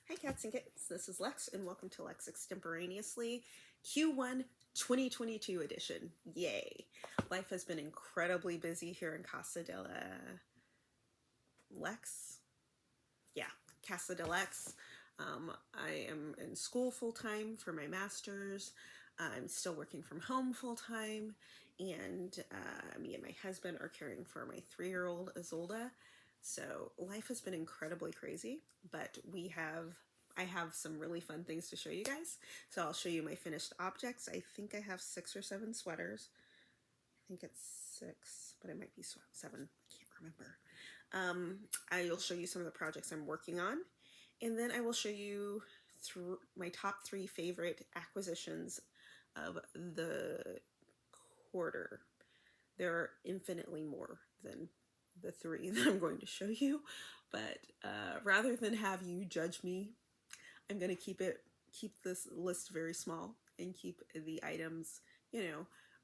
Hi cats and kittens, this is Lex and welcome to Lex Extemporaneously Q1 2022 edition. Yay! Life has been incredibly busy here in Casa de Lex. Yeah, Casa de Lex. I am in school full time for my master's. I'm still working from home full time, and me and my husband are caring for my 3-year-old Isolda. So life has been incredibly crazy, but I have some really fun things to show you guys. So I'll show you my finished objects. I think I have 6 or 7 sweaters. I think it's 6, but it might be 7. I can't remember. I will show you some of the projects I'm working on, and then I will show you my top 3 favorite acquisitions of the quarter. There are infinitely more than the 3 that I'm going to show you, but rather than have you judge me, I'm going to keep this list very small and keep the items,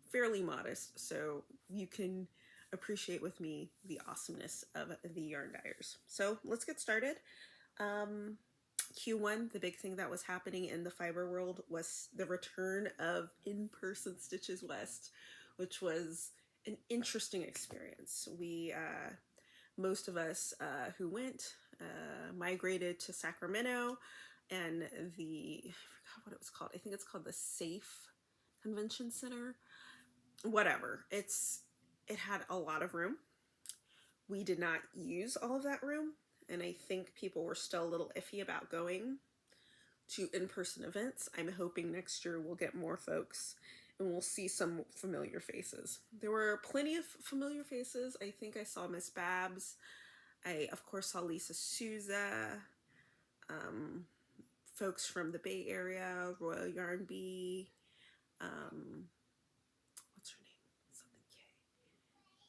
fairly modest so you can appreciate with me the awesomeness of the yarn dyers. So let's get started. Q1, the big thing that was happening in the fiber world was the return of in-person Stitches West, which was an interesting experience. Most of us who went migrated to Sacramento, and I forgot what it was called. I think it's called the Safe Convention Center. Whatever. It had a lot of room. We did not use all of that room, and I think people were still a little iffy about going to in-person events. I'm hoping next year we'll get more folks and we'll see some familiar faces. There were plenty of familiar faces. I think I saw Miss Babs. I, of course, saw Lisa Souza, folks from the Bay Area, Royal Yarn Bee, what's her name? Something K.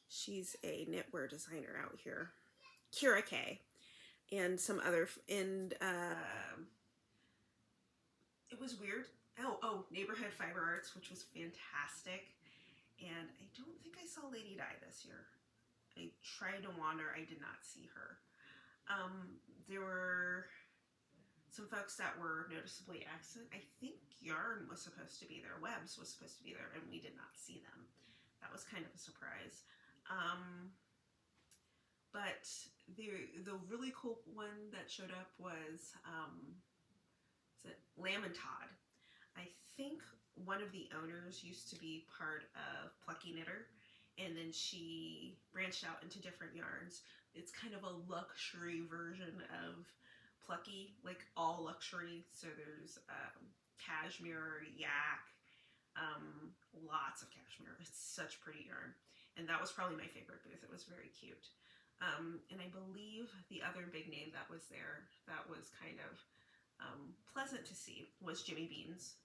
She's a knitwear designer out here. Kira K. And some other, and it was weird. Neighborhood Fiber Arts, which was fantastic. And I don't think I saw Lady Di this year. I tried to wander, I did not see her. There were some folks that were noticeably absent. I think Yarn was supposed to be there, Webs was supposed to be there, and we did not see them. That was kind of a surprise. But the really cool one that showed up was Lamb and Todd. I think one of the owners used to be part of Plucky Knitter, and then she branched out into different yarns. It's kind of a luxury version of Plucky, like all luxury. So there's cashmere, yak, lots of cashmere. It's such pretty yarn. And that was probably my favorite booth. It was very cute. And I believe the other big name that was there that was kind of pleasant to see was Jimmy Beans.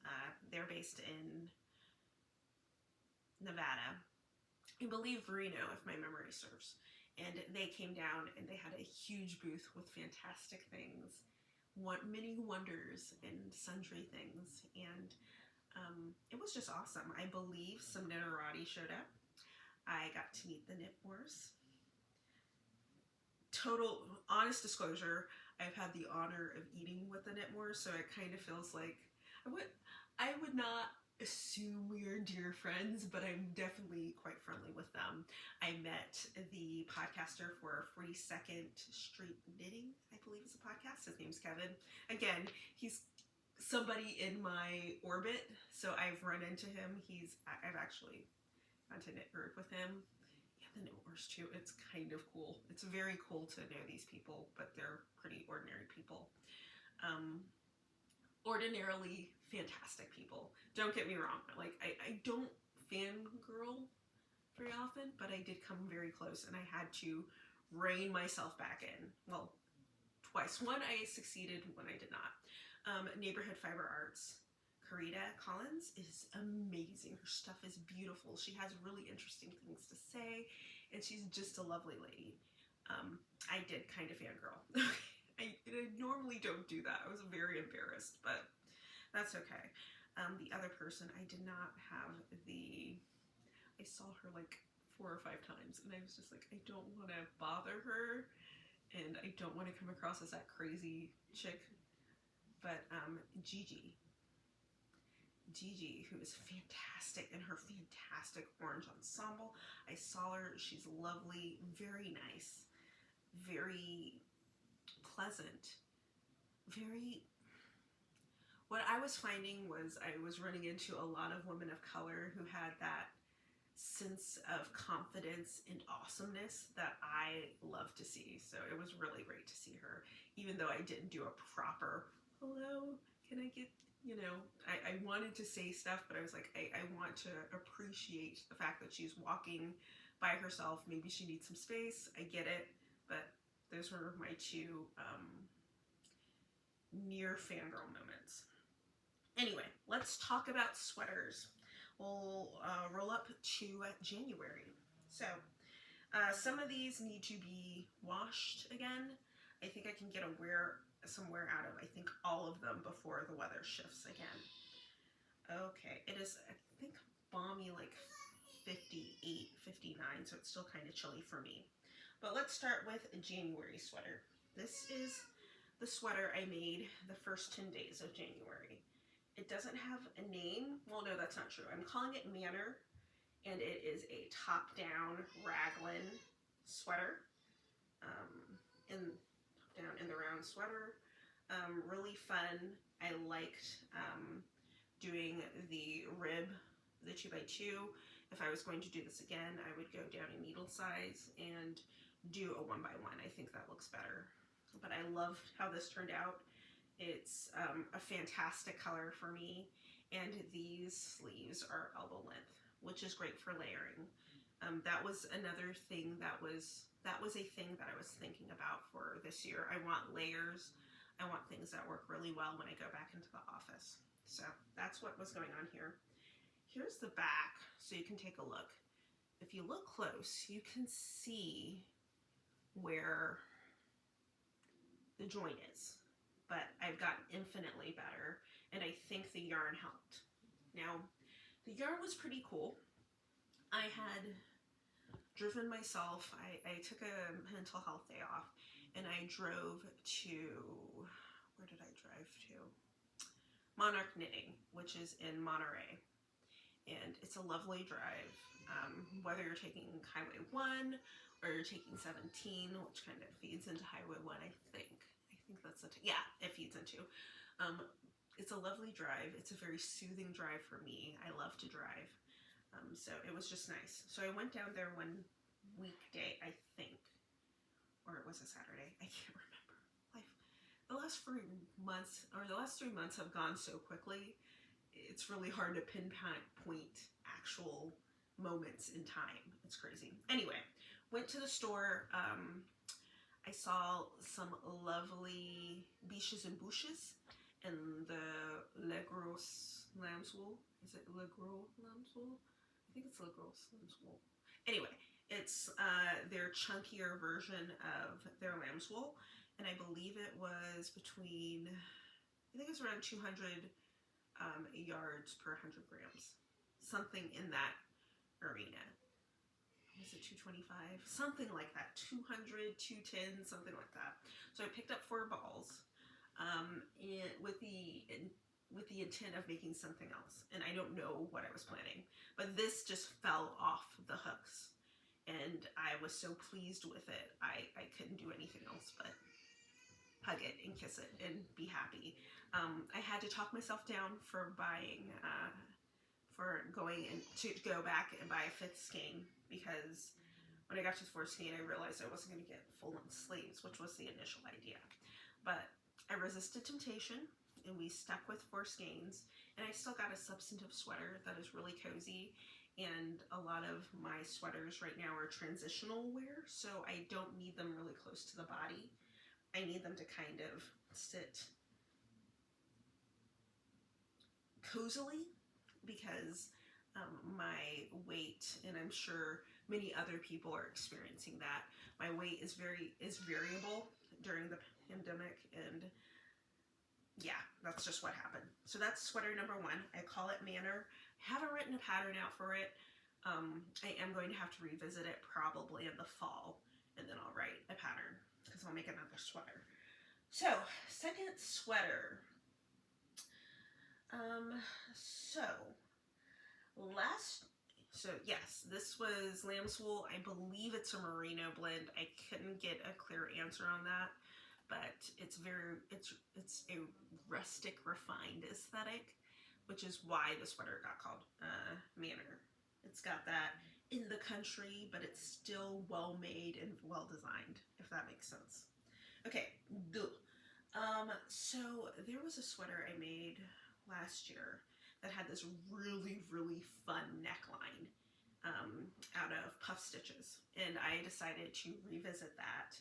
They're based in Nevada. I believe Reno, if my memory serves. And they came down and they had a huge booth with fantastic things, many wonders and sundry things. And it was just awesome. I believe some Knitterati showed up. I got to meet the Knitmores. Total honest disclosure, I've had the honor of eating with the Knitmores, so it kind of feels like I would not assume we are dear friends, but I'm definitely quite friendly with them. I met the podcaster for 42nd Street Knitting, I believe is a podcast. His name's Kevin. Again, he's somebody in my orbit, so I've run into him. I've actually gone to knit group with him. Yeah, the Knitmores too. It's kind of cool. It's very cool to know these people, but they're pretty ordinary people. Ordinarily fantastic people. Don't get me wrong. Like, I don't fangirl very often, but I did come very close and I had to rein myself back in. Well, twice. One, I succeeded, one I did not. Neighborhood Fiber Arts. Carita Collins is amazing. Her stuff is beautiful. She has really interesting things to say, and she's just a lovely lady. I did kind of fangirl. I normally don't do that. I was very embarrassed, but that's okay. The other person, I did not have I saw her like 4 or 5 times, and I was just like, I don't want to bother her, and I don't want to come across as that crazy chick But Gigi, who is fantastic in her fantastic orange ensemble. I saw her. She's lovely, very nice, very pleasant, very. What I was finding was I was running into a lot of women of color who had that sense of confidence and awesomeness that I love to see. So it was really great to see her, even though I didn't do a proper hello, can I get, I wanted to say stuff, but I was like, I want to appreciate the fact that she's walking by herself. Maybe she needs some space. I get it. But those were my two near fangirl moments. Anyway, let's talk about sweaters. We'll roll up to January. So some of these need to be washed again. I think I can get some wear out of, I think, all of them before the weather shifts again. Okay, it is, I think, balmy, like 58, 59, so it's still kind of chilly for me. But let's start with a January sweater. This is the sweater I made the first 10 days of January. It doesn't have a name. Well, no, that's not true. I'm calling it Manor, and it is a top-down raglan sweater. Down in the round sweater. Really fun. I liked doing the rib, the 2x2. If I was going to do this again, I would go down in needle size and do a 1x1. I think that looks better. But I love how this turned out. It's a fantastic color for me, and these sleeves are elbow length, which is great for layering. That was another thing that was a thing that I was thinking about for this year. I want layers. I want things that work really well when I go back into the office. So that's what was going on here. Here's the back, so you can take a look. If you look close, you can see where the joint is. But I've gotten infinitely better, and I think the yarn helped. Now, the yarn was pretty cool. I had driven myself, I took a mental health day off, and I drove to, where did I drive to? Monarch Knitting, which is in Monterey. And it's a lovely drive. Whether you're taking Highway 1 or you're taking 17, which kind of feeds into Highway 1, I think that's yeah, it feeds into. It's a lovely drive. It's a very soothing drive for me. I love to drive. So it was just nice. So I went down there one weekday, I think, or it was a Saturday. I can't remember. The last 3 months have gone so quickly. It's really hard to pinpoint actual moments in time. It's crazy. Anyway, went to the store. I saw some lovely biches and bouches and the Le Gros lamb's wool. Is it Le Gros lamb's wool? I think it's Le Gros lamb's wool. Anyway, it's their chunkier version of their lamb's wool, and I believe it was between, I think it's around 200 yards per 100 grams. Something in that arena. Was it 225? Something like that. 200, 210, something like that. So I picked up 4 balls with the intent of making something else. And I don't know what I was planning. But this just fell off the hooks. And I was so pleased with it. I couldn't do anything else but hug it and kiss it and be happy. I had to talk myself down for buying, to go back and buy a 5th skein, because when I got to the 4th skein, I realized I wasn't going to get full-length sleeves, which was the initial idea. But I resisted temptation, and we stuck with 4 skeins, and I still got a substantive sweater that is really cozy, and a lot of my sweaters right now are transitional wear, so I don't need them really close to the body. I need them to kind of sit cozily, because my weight, and I'm sure many other people are experiencing that, my weight is variable during the pandemic, and yeah, that's just what happened. So that's sweater number 1. I call it Manor. I haven't written a pattern out for it. I am going to have to revisit it probably in the fall, and then I'll write a pattern, because I'll make another sweater. So, second sweater. So yes, this was lamb's wool. I believe it's a merino blend. I couldn't get a clear answer on that, but it's a rustic, refined aesthetic, which is why the sweater got called Manor. It's got that in the country, but it's still well made and well designed, if that makes sense. Okay, so there was a sweater I made last year that had this really, really fun neckline out of puff stitches. And I decided to revisit that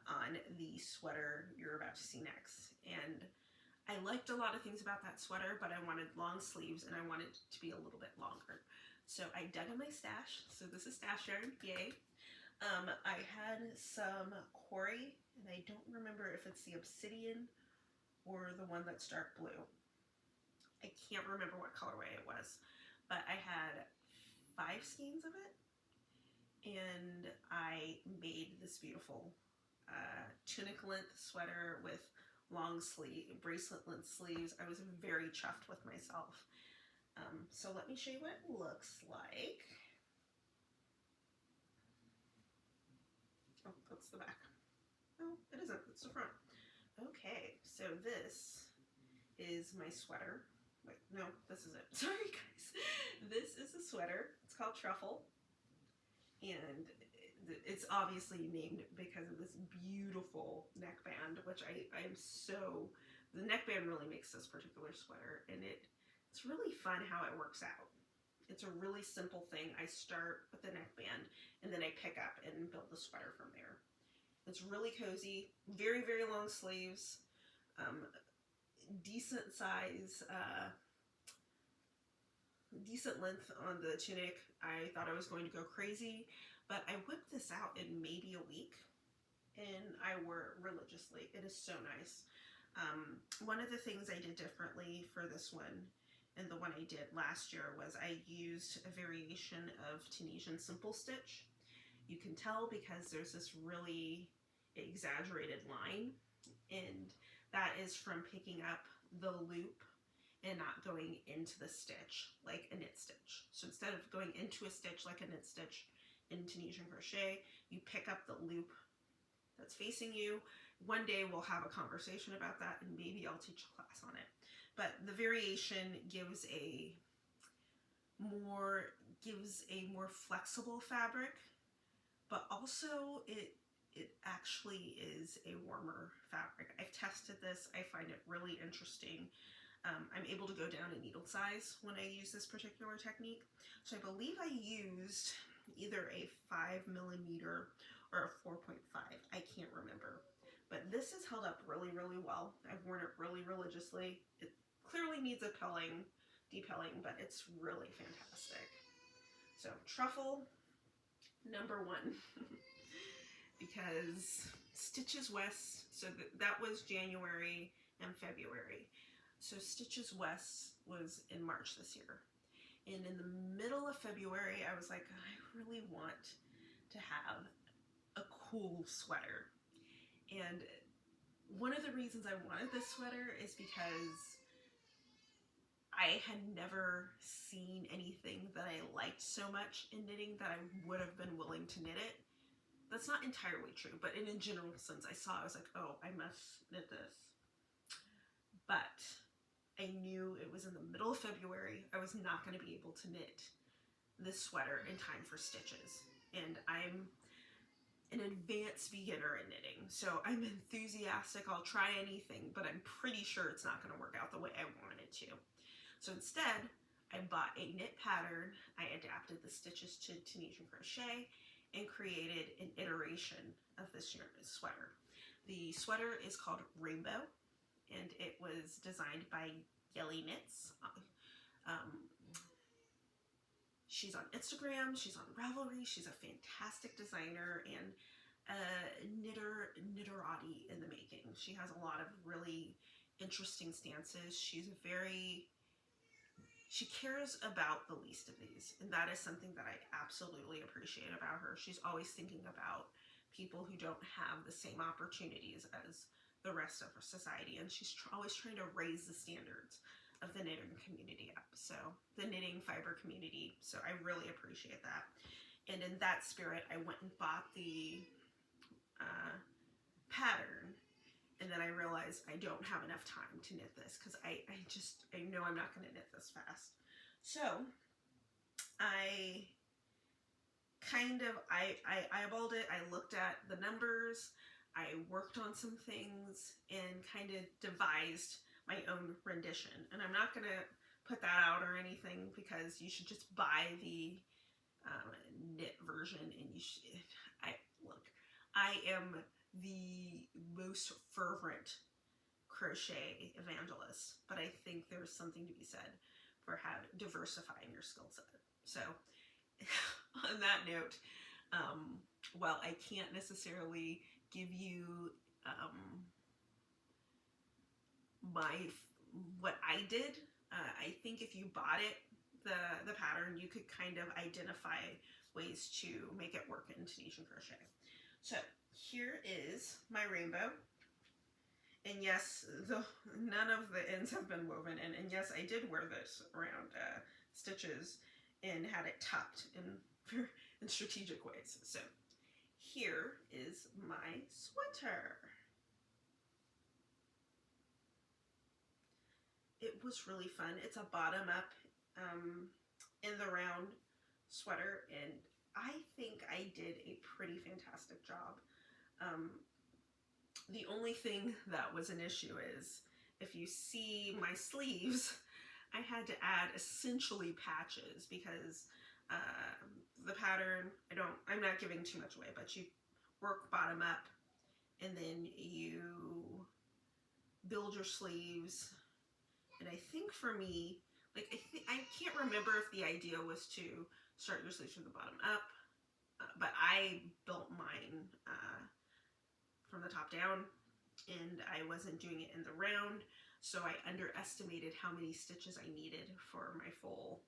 on the sweater you're about to see next. And I liked a lot of things about that sweater, but I wanted long sleeves and I wanted it to be a little bit longer. So I dug in my stash. So this is stash yarn, yay. I had some Quarry, and I don't remember if it's the Obsidian or the one that's dark blue. I can't remember what colorway it was, but I had 5 skeins of it, and I made this beautiful tunic length sweater with long sleeve, bracelet length sleeves. I was very chuffed with myself. So let me show you what it looks like. Oh, that's the back. No, it isn't. It's the front. Okay, so this is my sweater. Wait, no, this is it. Sorry, guys. This is a sweater. It's called Truffle. And it's obviously named because of this beautiful neckband, which I'm so... The neckband really makes this particular sweater, and it's really fun how it works out. It's a really simple thing. I start with the neckband, and then I pick up and build the sweater from there. It's really cozy, very, very long sleeves, decent size, decent length on the tunic. I thought I was going to go crazy, but I whipped this out in maybe a week, and I wore it religiously. It is so nice. One of the things I did differently for this one and the one I did last year was I used a variation of Tunisian simple stitch. You can tell because there's this really exaggerated line, and that is from picking up the loop and not going into the stitch like a knit stitch. So instead of going into a stitch like a knit stitch in Tunisian crochet, you pick up the loop that's facing you. One day we'll have a conversation about that, and maybe I'll teach a class on it. But the variation gives a more flexible fabric, but also it actually is a warmer fabric. I've tested this. I find it really interesting. I'm able to go down in needle size when I use this particular technique. So I believe I used either a 5mm or a 4.5. I can't remember. But this has held up really, really well. I've worn it really religiously. It clearly needs depelling, but it's really fantastic. So Truffle, number 1. Because Stitches West, so that was January and February. So Stitches West was in March this year. And in the middle of February, I was like, I really want to have a cool sweater. And one of the reasons I wanted this sweater is because I had never seen anything that I liked so much in knitting that I would have been willing to knit it. That's not entirely true, but in a general sense, I was like, oh, I must knit this. But I knew it was in the middle of February. I was not going to be able to knit this sweater in time for stitches. And I'm an advanced beginner in knitting, so I'm enthusiastic. I'll try anything, but I'm pretty sure it's not going to work out the way I want it to. So instead, I bought a knit pattern. I adapted the stitches to Tunisian crochet and created an iteration of this sweater. The sweater is called Rainbow, and it was designed by Yelly Knits. She's on Instagram, she's on Ravelry, she's a fantastic designer and a knitterati in the making. She has a lot of really interesting stances. She cares about the least of these, and that is something that I absolutely appreciate about her. She's always thinking about people who don't have the same opportunities as the rest of society, and she's always trying to raise the standards of the knitting community up. So the knitting fiber community. So I really appreciate that. And in that spirit, I went and bought the pattern. And then I realized I don't have enough time to knit this because I know I'm not going to knit this fast. So I eyeballed it. I looked at the numbers. I worked on some things and kind of devised my own rendition. And I'm not going to put that out or anything because you should just buy the knit version. And you should, I am the most fervent crochet evangelist, but I think there's something to be said for diversifying your skill set. So on that note, while I can't necessarily give you what I did, I think if you bought it, the pattern, you could kind of identify ways to make it work in Tunisian crochet. So here is my rainbow. And yes, none of the ends have been woven. And yes, I did wear this around stitches and had it tucked in strategic ways. So here is my sweater. It was really fun. It's a bottom up in the round sweater, and I think I did a pretty fantastic job. The only thing that was an issue is if you see my sleeves, I had to add essentially patches because the pattern, I'm not giving too much away, but you work bottom up and then you build your sleeves. And I think for me, like I can't remember if the idea was to start your sleeves from the bottom up, but I built mine from the top down, and I wasn't doing it in the round, so I underestimated how many stitches I needed for my full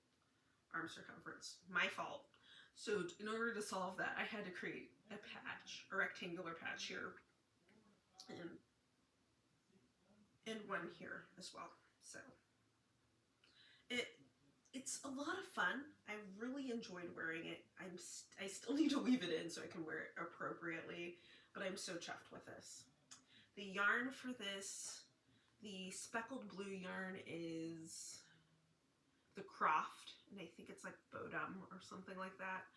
arm circumference. My fault. So in order to solve that, I had to create a patch, a rectangular patch here, and one here as well. So it's a lot of fun. I really enjoyed wearing it. I still need to weave it in so I can wear it appropriately, but I'm so chuffed with this. The yarn for this, the speckled blue yarn is the Croft, and I think it's like Bodum or something like that.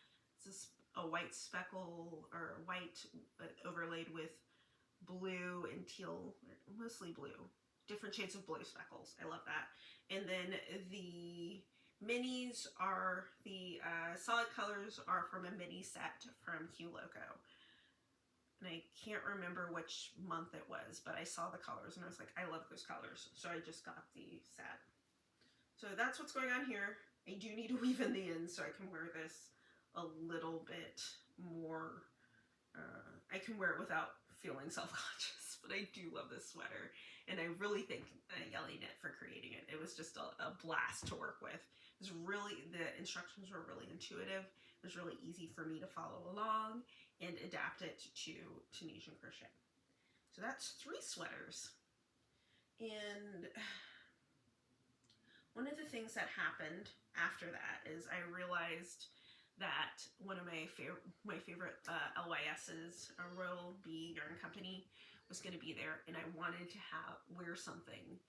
It's a white speckle or white overlaid with blue and teal, mostly blue. Different shades of blue speckles. I love that. And then the minis are the solid colors are from a mini set from Q Loco. And I can't remember which month it was, but I saw the colors and I was like, I love those colors. So I just got the set. So that's what's going on here. I do need to weave in the ends so I can wear this a little bit more. I can wear it without feeling self-conscious, but I do love this sweater. And I really thank Yelly Knit for creating it. It was just a blast to work with. It was really, the instructions were really intuitive. It was really easy for me to follow along and adapt it to Tunisian crochet. So that's 3 sweaters. And one of the things that happened after that is I realized that one of my favorite LYS's, a Royal Bee Yarn Company, was going to be there, and I wanted to wear something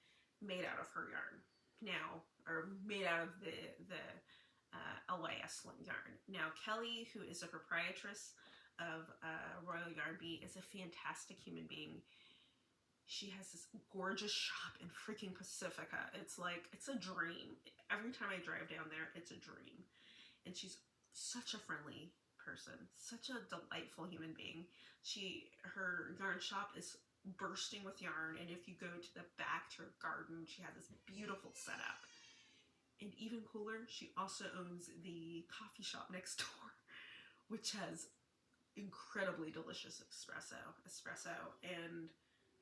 made out of her yarn now, or made out of the LYS yarn. Now, Kelly, who is a proprietress of Royal Yarn Bee, is a fantastic human being. She has this gorgeous shop in freaking Pacifica. It's like, it's a dream. Every time I drive down there, it's a dream. And she's such a friendly person, such a delightful human being. Her yarn shop is bursting with yarn, and if you go to the back to her garden, she has this beautiful setup. And even cooler, she also owns the coffee shop next door, which has incredibly delicious espresso, and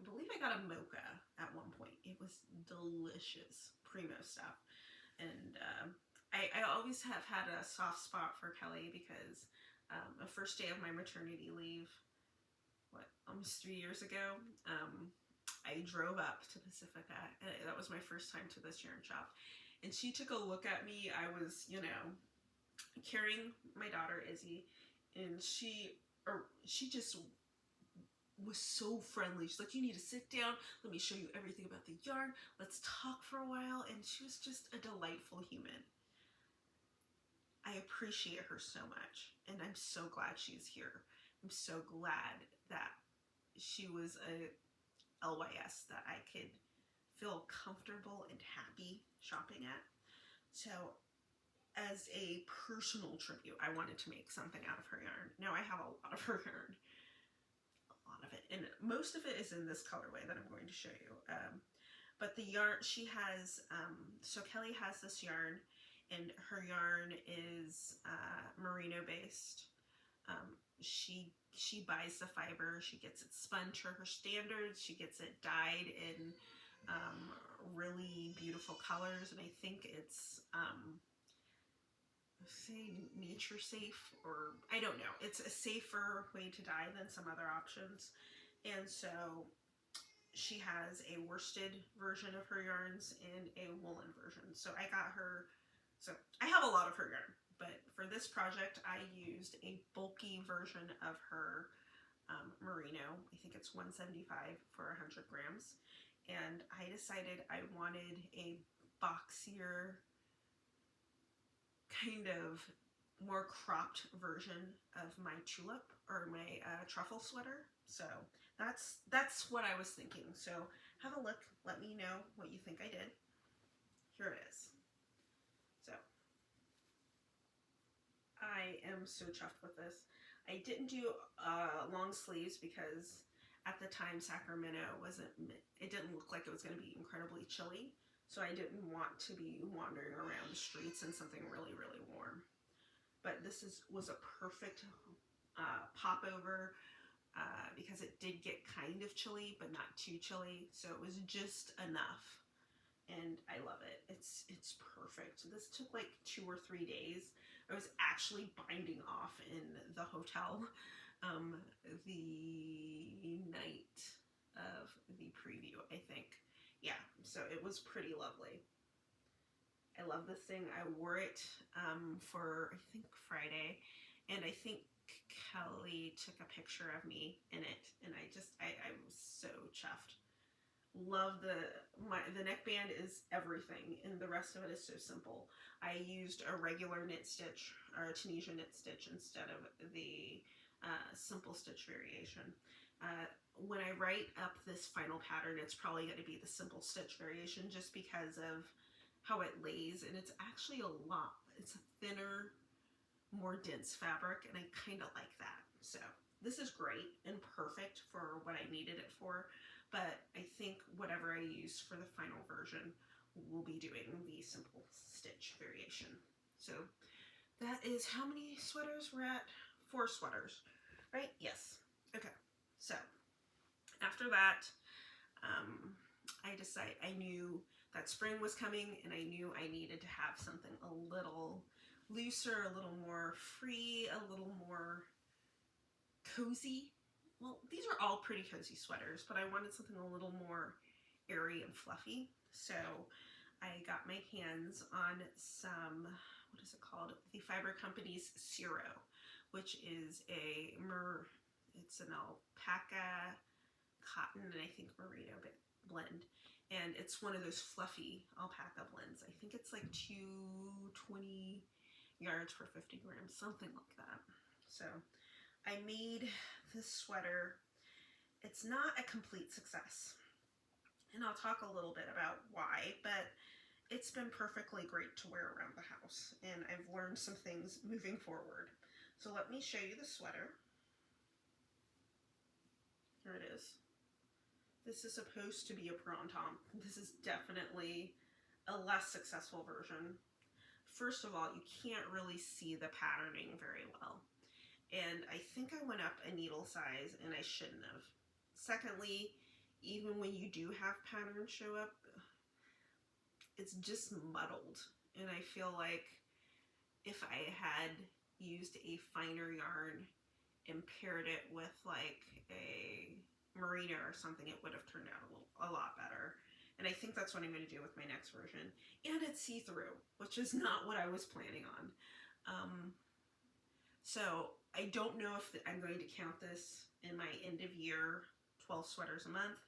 I believe I got a mocha at one point. It was delicious, primo stuff. And I always have had a soft spot for Kelly because the first day of my maternity leave, almost 3 years ago, I drove up to Pacifica, and that was my first time to this yarn shop. And she took a look at me. I was, you know, carrying my daughter Izzy, and she just was so friendly. She's like, "You need to sit down. Let me show you everything about the yarn. Let's talk for a while." And she was just a delightful human. I appreciate her so much, and I'm so glad she's here. I'm so glad that she was a LYS that I could feel comfortable and happy shopping at. So as a personal tribute, I wanted to make something out of her yarn. Now I have a lot of her yarn, a lot of it, and most of it is in this colorway that I'm going to show you. But the yarn she has, so Kelly has this yarn, and her yarn is merino based. She buys the fiber, she gets it spun to her standards, she gets it dyed in really beautiful colors, and I think it's say nature safe, or I don't know, it's a safer way to dye than some other options. And so she has a worsted version of her yarns and a woolen version. So I got her, so I have a lot of her yarn, but for this project I used a bulky version of her merino. I think it's 175 for 100 grams. And I decided I wanted a boxier, kind of more cropped version of my tulip, or my truffle sweater. So that's what I was thinking. So have a look, let me know what you think I did. Here it is. So I am so chuffed with this. I didn't do long sleeves because at the time Sacramento it didn't look like it was going to be incredibly chilly. So I didn't want to be wandering around the streets in something really, really warm. But this was a perfect popover because it did get kind of chilly, but not too chilly. So it was just enough. And I love it. It's perfect. This took like 2 or 3 days. I was actually binding off in the hotel the night of the preview, I think. Yeah, so it was pretty lovely. I love this thing. I wore it for, I think, Friday, and I think Kelly took a picture of me in it, and I was so chuffed. Love the neckband is everything, and the rest of it is so simple. I used a regular knit stitch, or a Tunisian knit stitch, instead of the simple stitch variation. When I write up this final pattern, it's probably going to be the simple stitch variation, just because of how it lays, and it's actually it's a thinner, more dense fabric, and I kind of like that. So this is great and perfect for what I needed it for. But I think whatever I use for the final version, we'll be doing the simple stitch variation. So that is how many sweaters we're at? 4 sweaters, right? Yes. Okay. So after that, I knew that spring was coming, and I knew I needed to have something a little looser, a little more free, a little more cozy. Well, these are all pretty cozy sweaters, but I wanted something a little more airy and fluffy. So I got my hands on some, what is it called? The Fiber Company's Ciro, which is it's an alpaca, cotton, and I think merino blend. And it's one of those fluffy alpaca blends. I think it's like 220 yards for 50 grams, something like that. So I made this sweater. It's not a complete success, and I'll talk a little bit about why, but it's been perfectly great to wear around the house, and I've learned some things moving forward. So let me show you the sweater. Here it is. This is supposed to be a printemps. This is definitely a less successful version. First of all, you can't really see the patterning very well. And I think I went up a needle size, and I shouldn't have. Secondly, even when you do have patterns show up, it's just muddled. And I feel like if I had used a finer yarn and paired it with like a merino or something, it would have turned out a lot better. And I think that's what I'm going to do with my next version. And it's see-through, which is not what I was planning on. So I don't know if I'm going to count this in my end of year 12 sweaters a month,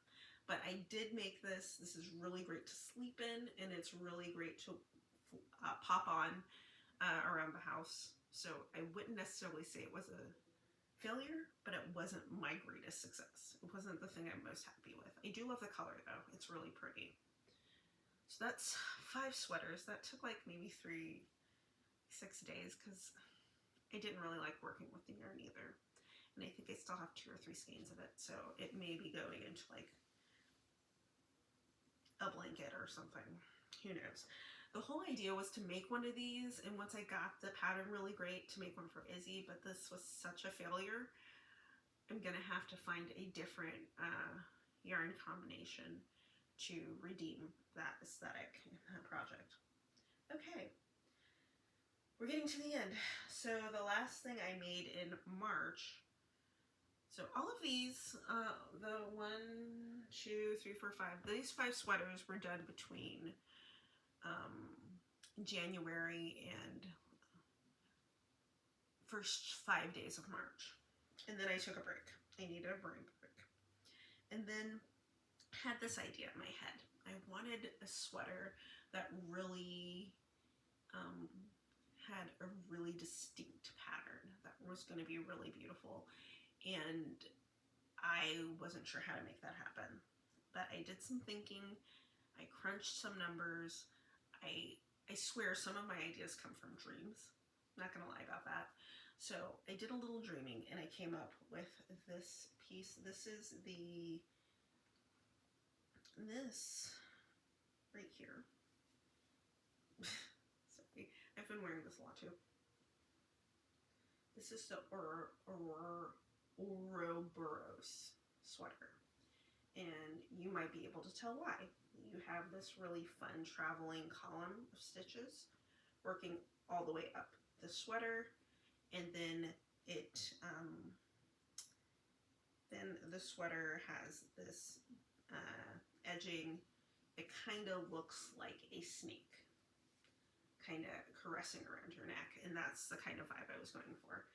but I did make this. This is really great to sleep in, and it's really great to pop on around the house. So I wouldn't necessarily say it was a failure, but it wasn't my greatest success. It wasn't the thing I'm most happy with. I do love the color though. It's really pretty. So that's 5 sweaters. That took like maybe 6 days because I didn't really like working with the yarn either. And I think I still have 2 or 3 skeins of it. So it may be going into like a blanket or something. Who knows? The whole idea was to make one of these, and once I got the pattern really great, to make one for Izzy, but this was such a failure. I'm gonna have to find a different yarn combination to redeem that aesthetic in that project. Okay, we're getting to the end. So the last thing I made in March, so all of these, the 1, 2, 3, 4, 5, these 5 sweaters were done between January and first 5 days of March. And then I took a break. I needed a brain break. And then had this idea in my head. I wanted a sweater that really had a really distinct pattern that was going to be really beautiful. And I wasn't sure how to make that happen. But I did some thinking. I crunched some numbers. I swear some of my ideas come from dreams. I'm not gonna lie about that. So I did a little dreaming and I came up with this piece. This is this right here. Sorry, I've been wearing this a lot too. This is the Ouroboros sweater. And you might be able to tell why. You have this really fun traveling column of stitches working all the way up the sweater, and then then the sweater has this edging. It kind of looks like a snake kind of caressing around your neck, and that's the kind of vibe I was going for.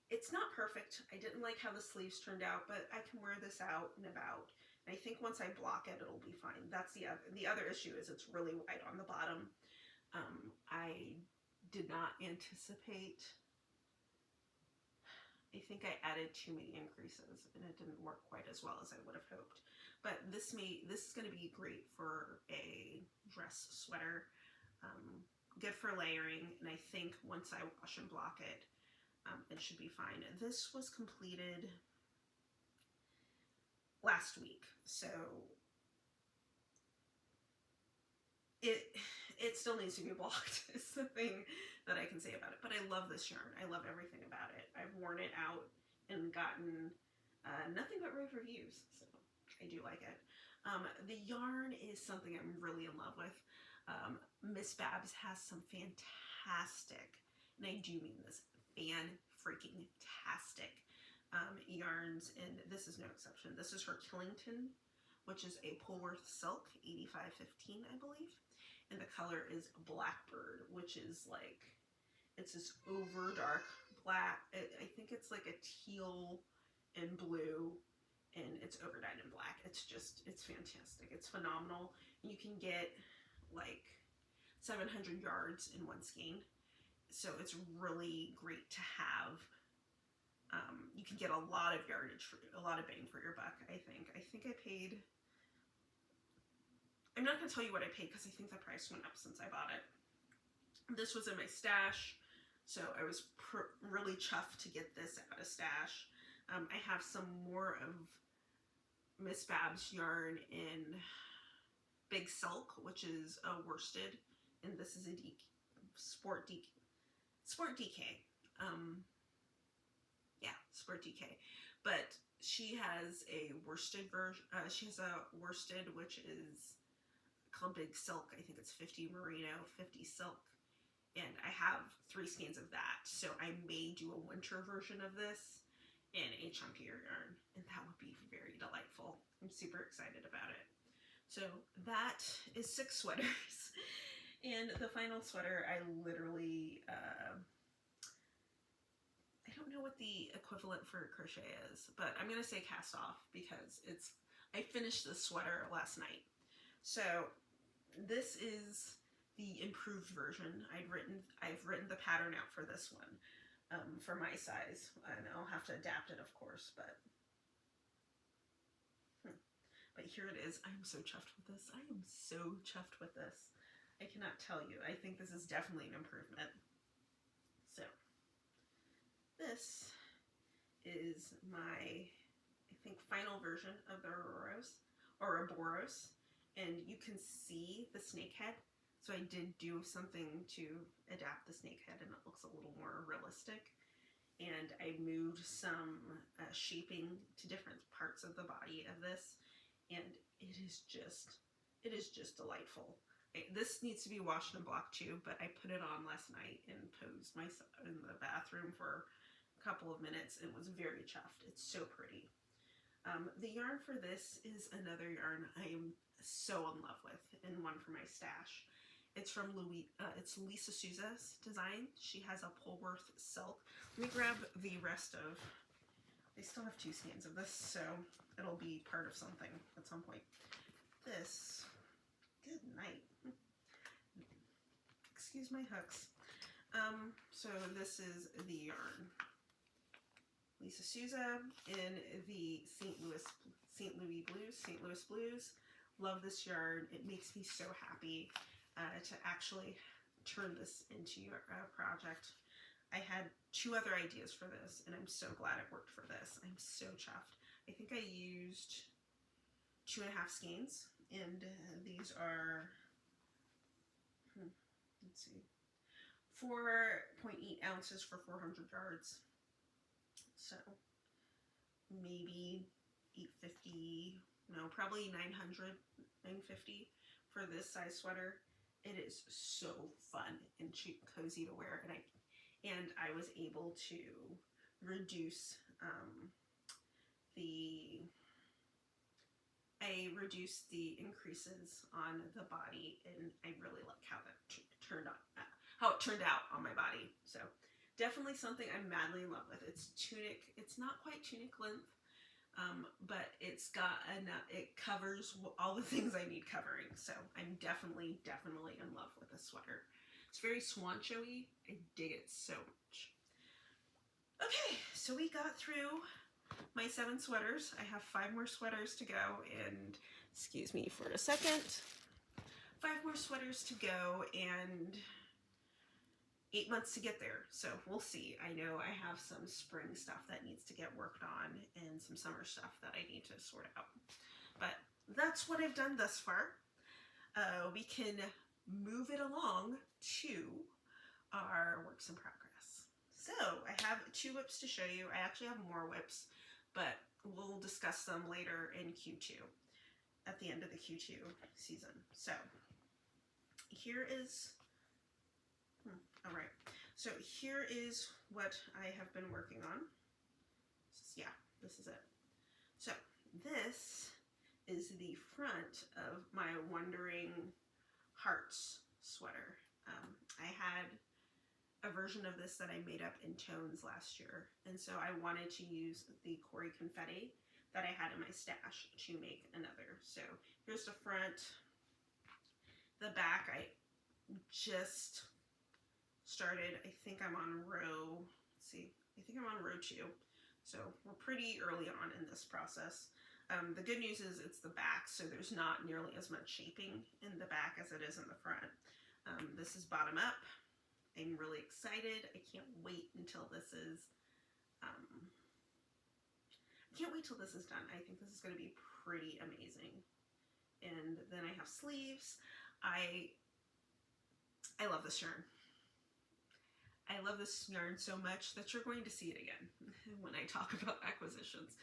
It's not perfect. I didn't like how the sleeves turned out, but I can wear this out and about. And I think once I block it, it'll be fine. That's the other issue is it's really wide on the bottom. I did not anticipate. I think I added too many increases and it didn't work quite as well as I would have hoped. But this is going to be great for a dress sweater. Good for layering, and I think once I wash and block it, it should be fine. This was completed last week, so it still needs to be blocked. It's the thing that I can say about it. But I love this yarn. I love everything about it. I've worn it out and gotten nothing but rave reviews, so I do like it. The yarn is something I'm really in love with. Miss Babs has some fantastic, and I do mean this, fan-freaking-tastic yarns, and this is no exception. This is her Killington, which is a Polworth silk, 8515, I believe, and the color is Blackbird, which is like, it's this over dark black, I think it's like a teal and blue, and it's overdyed in black. It's fantastic. It's phenomenal. You can get like 700 yards in one skein, so it's really great to have. You can get a lot of yardage, a lot of bang for your buck, I think. I paid, I'm not going to tell you what I paid because I think the price went up since I bought it. This was in my stash, so I was really chuffed to get this out of stash. I have some more of Miss Babs yarn in Big Silk, which is a worsted, and this is a Sport DK. Yeah, Sport DK. But she has a worsted version. She has a worsted which is called Big Silk. I think it's 50 merino, 50 silk, and I have 3 skeins of that. So I may do a winter version of this in a chunkier yarn, and that would be very delightful. I'm super excited about it. So that is 6 sweaters. And the final sweater, I literally, I don't know what the equivalent for crochet is, but I'm going to say cast off because I finished this sweater last night. So this is the improved version. I've written the pattern out for this one, for my size, and I'll have to adapt it, of course, but here it is. I'm so chuffed with this. I am so chuffed with this. I cannot tell you. I think this is definitely an improvement. So this is my, I think, final version of the Ouroboros, and you can see the snake head. So I did do something to adapt the snake head, and it looks a little more realistic. And I moved some shaping to different parts of the body of this, and it is just delightful. This needs to be washed and blocked too, but I put it on last night and posed myself in the bathroom for a couple of minutes and was very chuffed. It's so pretty. The yarn for this is another yarn I am so in love with, and one for my stash. It's from it's Lisa Souza's design. She has a Polworth silk. Let me grab the rest of, I still have 2 skeins of this, so it'll be part of something at some point. This, good night. Excuse my hooks. So this is the yarn. Lisa Souza in the St. Louis Blues. Love this yarn. It makes me so happy to actually turn this into a project. I had 2 other ideas for this, and I'm so glad it worked for this. I'm so chuffed. I think I used 2.5 skeins, and these are, let's see, 4.8 ounces for 400 yards. So maybe 850, no, probably 900, 950 for this size sweater. It is so fun and cheap, cozy to wear, and I was able to reduce the increases on the body, and I really like how that turned out on my body. So definitely something I'm madly in love with. It's tunic. It's not quite tunic length, but it's got enough. It covers all the things I need covering. So I'm definitely in love with this sweater. It's very swan showy. I dig it so much. Okay, so we got through my 7 sweaters. I have 5 more sweaters to go, and excuse me for a second. 5 more sweaters to go, and 8 months to get there. So we'll see. I know I have some spring stuff that needs to get worked on and some summer stuff that I need to sort out. But that's what I've done thus far. We can move it along to our works in progress. So I have 2 whips to show you. I actually have more whips, but we'll discuss them later in Q2, at the end of the Q2 season. So here is, all right. So here is what I have been working on. This is it. So this is the front of my Wondering Hearts sweater. I had a version of this that I made up in tones last year, and so I wanted to use the Cory confetti that I had in my stash to make another. So here's the front. The back, I just started. I think I'm on row, let's see, I think I'm on row 2. So we're pretty early on in this process. The good news is it's the back, so there's not nearly as much shaping in the back as it is in the front. This is bottom up. I'm really excited. I can't wait until this is, done. I think this is going to be pretty amazing. And then I have sleeves. I love this yarn. I love this yarn so much that you're going to see it again when I talk about acquisitions,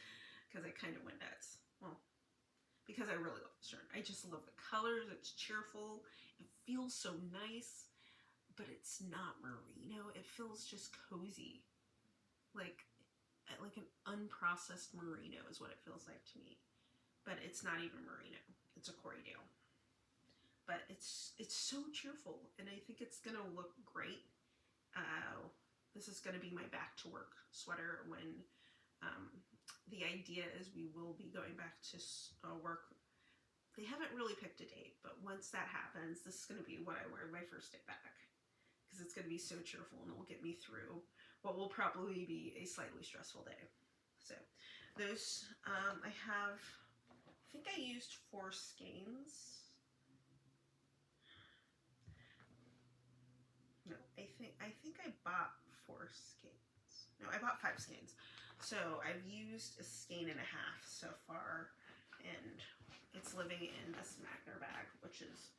because I kind of went nuts. Well, because I really love this yarn. I just love the colors. It's cheerful. It feels so nice, but it's not merino. It feels just cozy. Like, like an unprocessed merino is what it feels like to me. But it's not even merino. It's a Corriedale. But it's so cheerful, and I think it's gonna look great. This is gonna be my back to work sweater when the idea is we will be going back to work. They haven't really picked a date, but once that happens, this is going to be what I wear my first day back, because it's going to be so cheerful and it will get me through what will probably be a slightly stressful day. So those, I think I used 4 skeins. No, I think I bought 4 skeins. No, I bought 5 skeins. So I've used a skein and a half so far, and it's living in this Magner bag, which is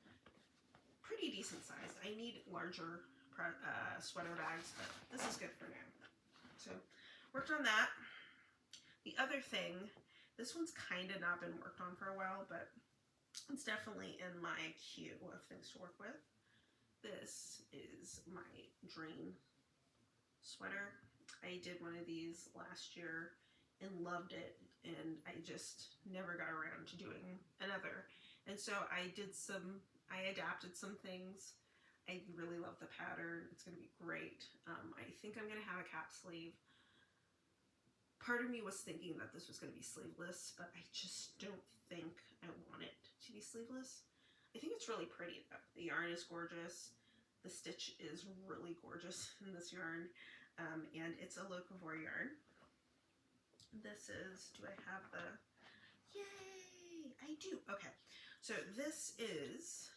pretty decent size. I need larger sweater bags, but this is good for now. So worked on that. The other thing, this one's kind of not been worked on for a while, but it's definitely in my queue of things to work with. This is my dream sweater. I did one of these last year and loved it, and I just never got around to doing another. And so I adapted some things. I really love the pattern. It's going to be great. I think I'm going to have a cap sleeve. Part of me was thinking that this was going to be sleeveless, but I just don't think I want it to be sleeveless. I think it's really pretty though. The yarn is gorgeous. The stitch is really gorgeous in this yarn. And it's a locavore yarn. This is, do I have the, yay, I do, okay. So this is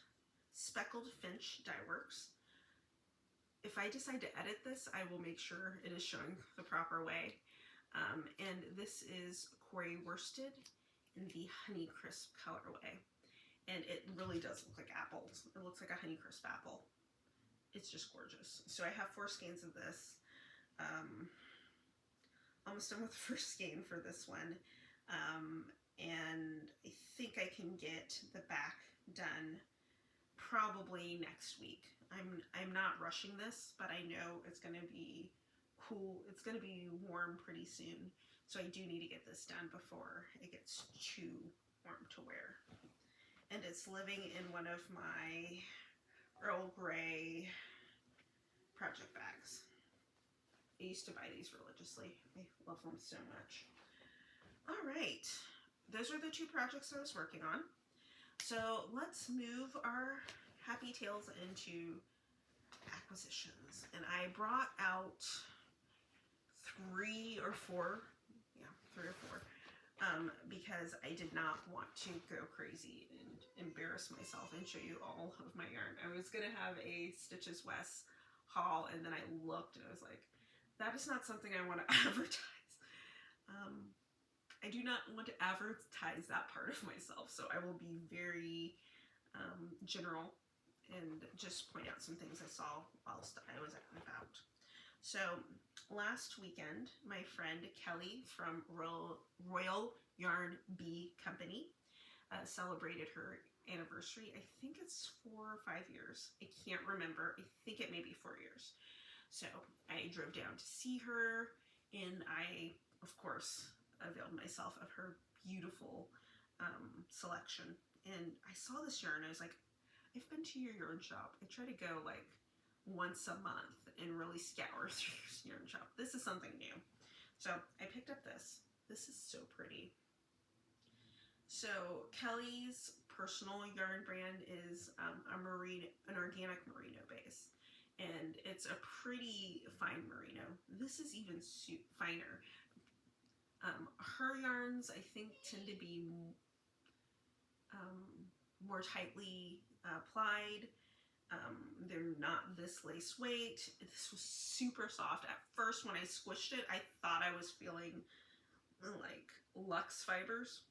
Speckled Finch Dye Works. If I decide to edit this, I will make sure it is showing the proper way. And this is Quarry Worsted in the Honey Crisp colorway. And it really does look like apples. It looks like a Honey Crisp apple. It's just gorgeous. So I have 4 skeins of this. Almost done with the first skein for this one. And I think I can get the back done probably next week. I'm not rushing this, but I know it's going to be cool. It's going to be warm pretty soon. So I do need to get this done before it gets too warm to wear. And it's living in one of my Earl Grey project bags. I used to buy these religiously. I love them so much. All right, those are the 2 projects I was working on. So let's move our happy tales into acquisitions. And I brought out 3 or 4, because I did not want to go crazy and embarrass myself and show you all of my yarn. I was gonna have a Stitches West haul, and then I looked and I was like, that is not something I want to advertise. I do not want to advertise that part of myself, so I will be very general and just point out some things I saw whilst I was out and about. So last weekend, my friend Kelly from Royal Yarn Bee Company celebrated her anniversary. I think it's 4 or 5 years. I can't remember. I think it may be 4 years. So I drove down to see her, and I, of course, availed myself of her beautiful selection. And I saw this yarn. I was like, I've been to your yarn shop. I try to go like once a month and really scour through your yarn shop. This is something new. So I picked up this. This is so pretty. So Kelly's personal yarn brand is an organic merino base. And it's a pretty fine merino. This is even finer. Her yarns, I think, tend to be more tightly plied. They're not this lace weight. This was super soft. At first, when I squished it, I thought I was feeling like luxe fibers.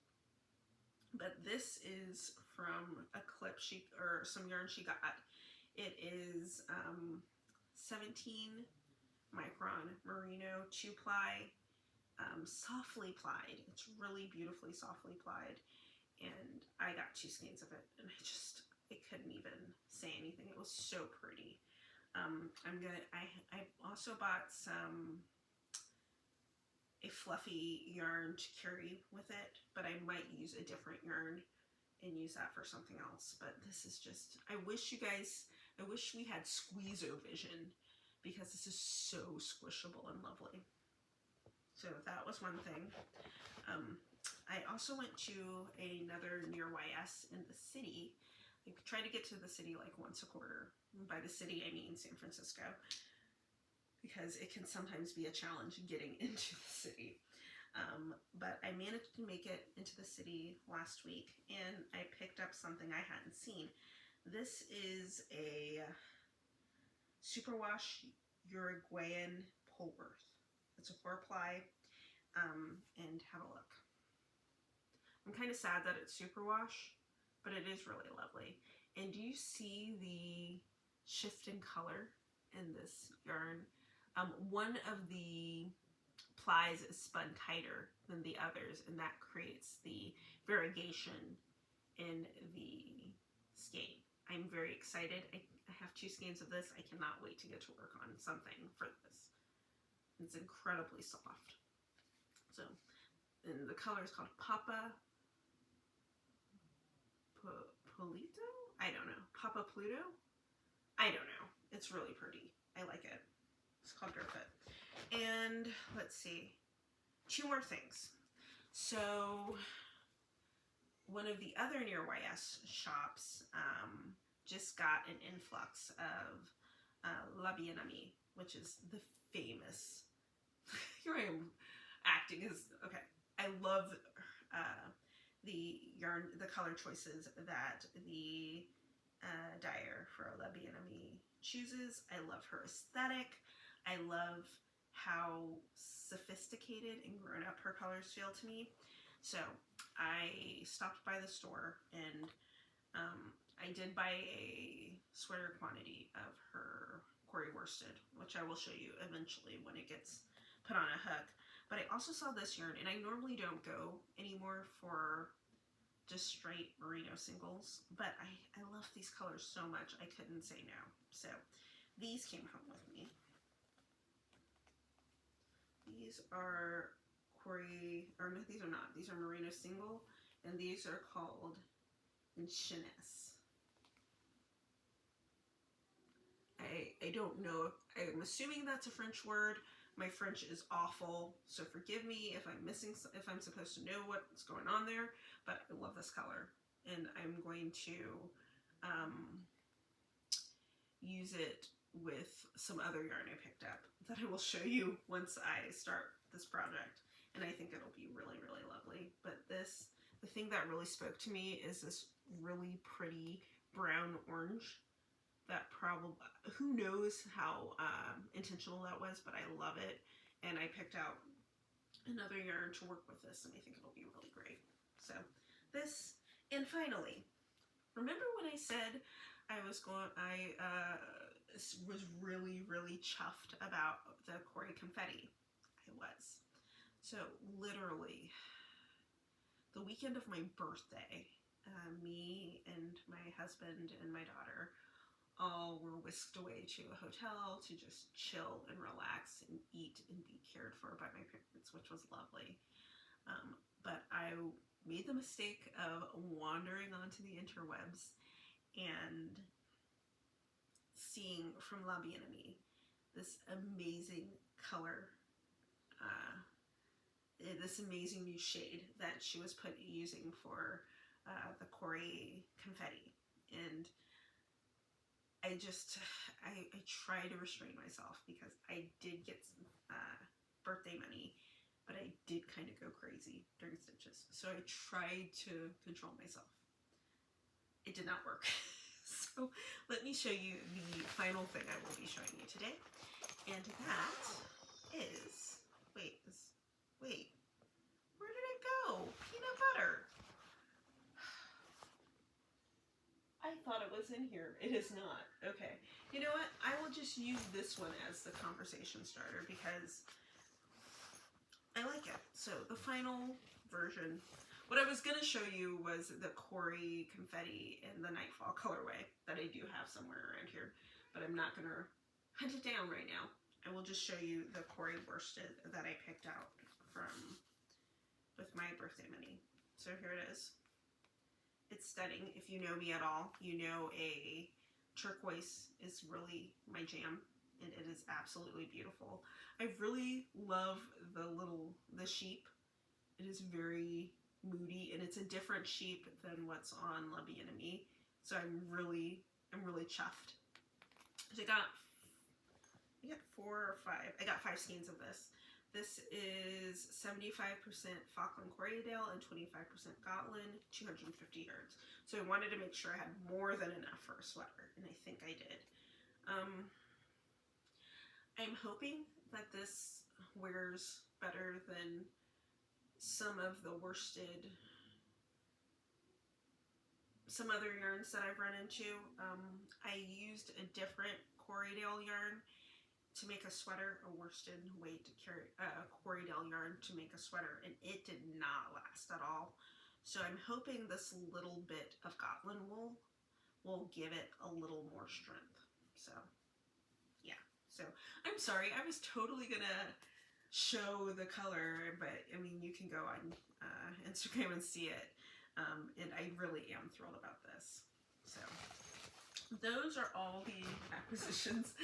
But this is from a clip or some yarn she got. It is 17 micron merino 2-ply, softly plied. It's really beautifully softly plied, and I got 2 skeins of it, and I couldn't even say anything. It was so pretty. I also bought some a fluffy yarn to carry with it, but I might use a different yarn and use that for something else. But this is just, I wish we had squeeze-o-vision, because this is so squishable and lovely. So that was one thing. I also went to another near YS in the city. I try to get to the city like once a quarter. By the city, I mean San Francisco, because it can sometimes be a challenge getting into the city. But I managed to make it into the city last week, and I picked up something I hadn't seen. This is a Superwash Uruguayan Polworth. It's a 4-ply, and have a look. I'm kind of sad that it's superwash, but it is really lovely. And do you see the shift in color in this yarn? One of the plies is spun tighter than the others, and that creates the variegation in the skein. I'm very excited. I have 2 skeins of this. I cannot wait to get to work on something for this. It's incredibly soft. So, and the color is called Papa Polito? I don't know. Papa Pluto? I don't know. It's really pretty. I like it. It's called Barefoot. And let's see. 2 more things. So one of the other near YS shops just got an influx of La Bien-Aimée, which is the famous, here I am acting as, okay, I love the yarn, the color choices that the dyer for La Bien-Aimée chooses. I love her aesthetic. I love how sophisticated and grown up her colors feel to me. So I stopped by the store, and I did buy a sweater quantity of her Corey worsted, which I will show you eventually when it gets put on a hook. But I also saw this yarn, and I normally don't go anymore for just straight merino singles, but I love these colors so much I couldn't say no. So these came home with me. These are Corey, or no, these are not. These are merino single, and these are called Enchaînés. I don't know. I'm assuming that's a French word. My French is awful, so forgive me if I'm missing, if I'm supposed to know what's going on there, but I love this color, and I'm going to use it with some other yarn I picked up that I will show you once I start this project, and I think it'll be really, really lovely. But this, the thing that really spoke to me is this really pretty brown orange that probably, who knows how intentional that was, but I love it. And I picked out another yarn to work with this, and I think it'll be really great. So this, and finally, remember when I said I was really, really chuffed about the Corey confetti? I was. So literally, the weekend of my birthday, me and my husband and my daughter all were whisked away to a hotel to just chill and relax and eat and be cared for by my parents, which was lovely. But I made the mistake of wandering onto the interwebs and seeing from La Bien-Aimée this amazing color, this amazing new shade that she was using for the Corey confetti. And I try to restrain myself, because I did get some birthday money, but I did kind of go crazy during stitches. So I tried to control myself. It did not work. So let me show you the final thing I will be showing you today. And that is, wait, where did it go? Peanut butter. I thought it was in here. It is not. Okay. You know what? I will just use this one as the conversation starter, because I like it. So the final version, what I was going to show you was the Corey confetti in the Nightfall colorway that I do have somewhere around here, but I'm not going to hunt it down right now. I will just show you the Corey worsted that I picked out with my birthday money. So here it is. It's stunning. If you know me at all, you know a turquoise is really my jam, and it is absolutely beautiful. I really love the sheep. It is very moody, and it's a different sheep than what's on La Bien Aimée. So I'm really chuffed. So I got 4 or 5. I got 5 skeins of this. This is 75% Falkland Corriedale and 25% Gotland, 250 yards. So I wanted to make sure I had more than enough for a sweater, and I think I did. I'm hoping that this wears better than some of the worsted, some other yarns that I've run into. I used a different Corriedale yarn to make a sweater, a worsted weight Corriedale yarn to make a sweater, and it did not last at all. So I'm hoping this little bit of Gotland wool will give it a little more strength. So yeah, so I'm sorry, I was totally gonna show the color, but I mean, you can go on Instagram and see it, and I really am thrilled about this. So those are all the acquisitions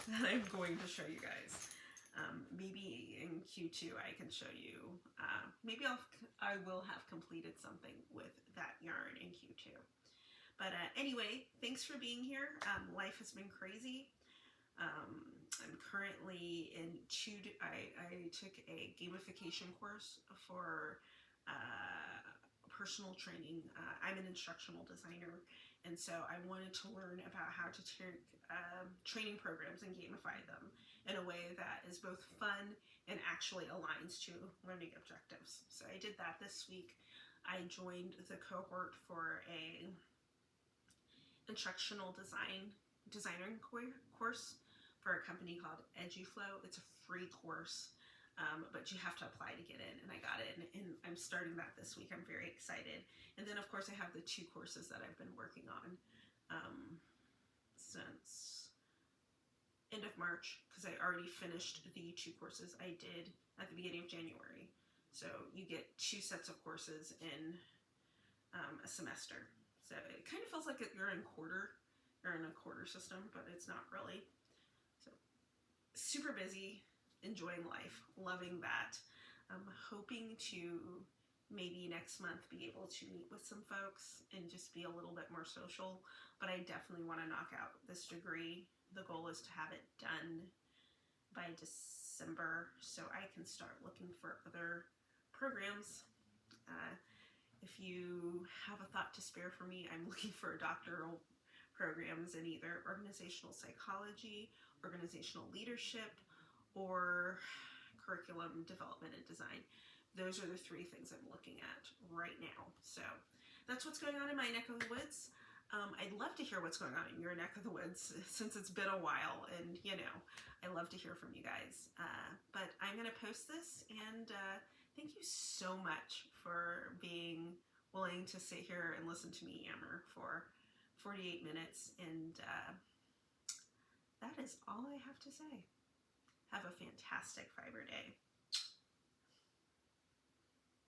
that I'm going to show you guys. Maybe in Q2 I can show you, maybe I will have completed something with that yarn in Q2. But anyway, thanks for being here. Life has been crazy. I'm currently in I took a gamification course for personal training. I'm an instructional designer, and so I wanted to learn about how to take training programs and gamify them in a way that is both fun and actually aligns to learning objectives. So I did that this week. I joined the cohort for a instructional designer course for a company called EduFlow. It's a free course, but you have to apply to get in, and I got in, and I'm starting that this week. I'm very excited. And then of course I have the 2 courses that I've been working on since end of March, because I already finished the 2 courses I did at the beginning of January. So you get 2 sets of courses in a semester. So it kind of feels like you're in a quarter system, but it's not really. So super busy, enjoying life, loving that. I'm hoping to maybe next month be able to meet with some folks and just be a little bit more social, but I definitely want to knock out this degree. The goal is to have it done by December so I can start looking for other programs. If you have a thought to spare for me, I'm looking for doctoral programs in either organizational psychology, organizational leadership, or curriculum development and design. Those are the 3 things I'm looking at right now. So that's what's going on in my neck of the woods. I'd love to hear what's going on in your neck of the woods since it's been a while, and you know, I love to hear from you guys. But I'm going to post this, and thank you so much for being willing to sit here and listen to me yammer for 48 minutes, and that is all I have to say. Have a fantastic fiber day.